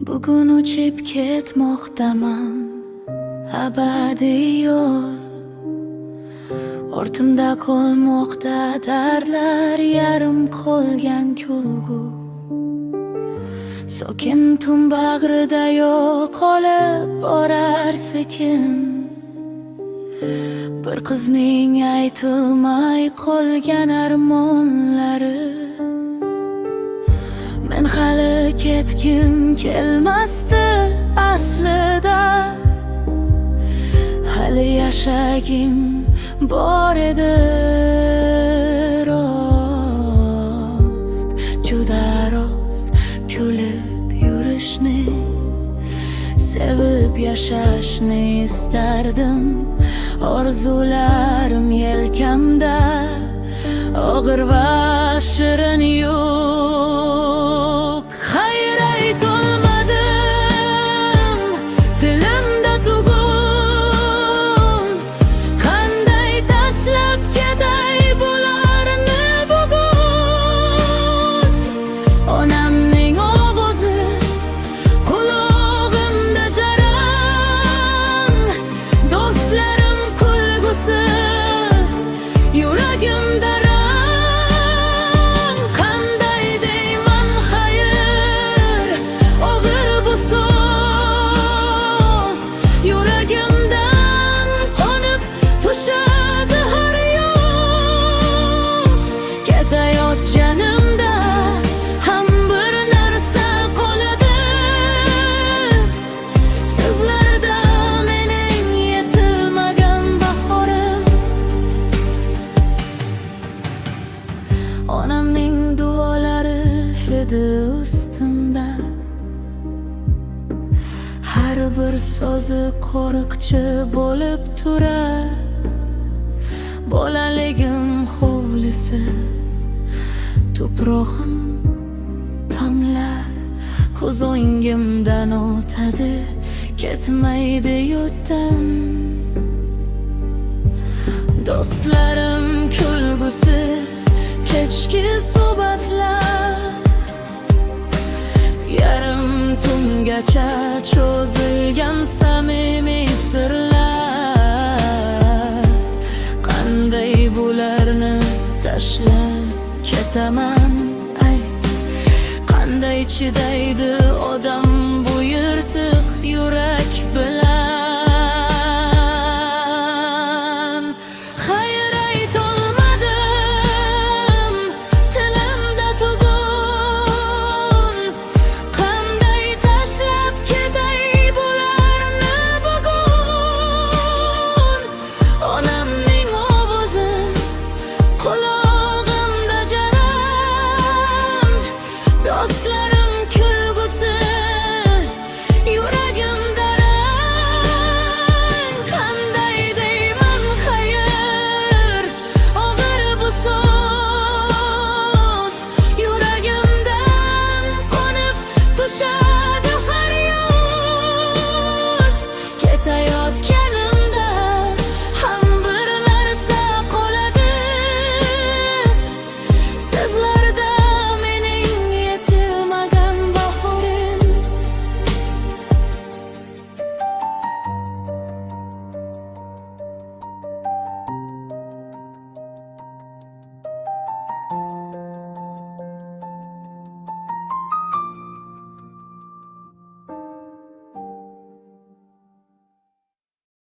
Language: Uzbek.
Bugun uchib ketmoqdaman abadiy yo'l. Ortimda qolmoqda dardlar, yarim qolgan kulgu. Sokin tun bag'rida yo'qolib borar sekin. Bir qizning aytilmay qolgan armonlari. Men hali ketgim kelmasdi aslida, hali yashagim bor edi rost, juda rost. Kulib yurishni, sevib yashashni istardim. Orzularim yelkamda, og'ir va shirin yo'q. Xayr aytolmadim, tilimda tugun. Qanday tashlab ketay bularni bugun. Onamning ovozi qulog'imda jaran, do'stlarim kulgusi yuragimda. Onamning duolari edi ustimda, har bir so'zi qo'riqchi bo'lib turar. Bolaligim hovlisi, tuprog'im tonglar ko'z o'ngimdan o'tadi, ketmaydi yoddan. Do'stlarim kulgusi, kechki suhbatlar, yarim tungacha cho'zilgan samimiy sirlar. Qanday bularni tashlab ketaman, ay qanday chidaydi odam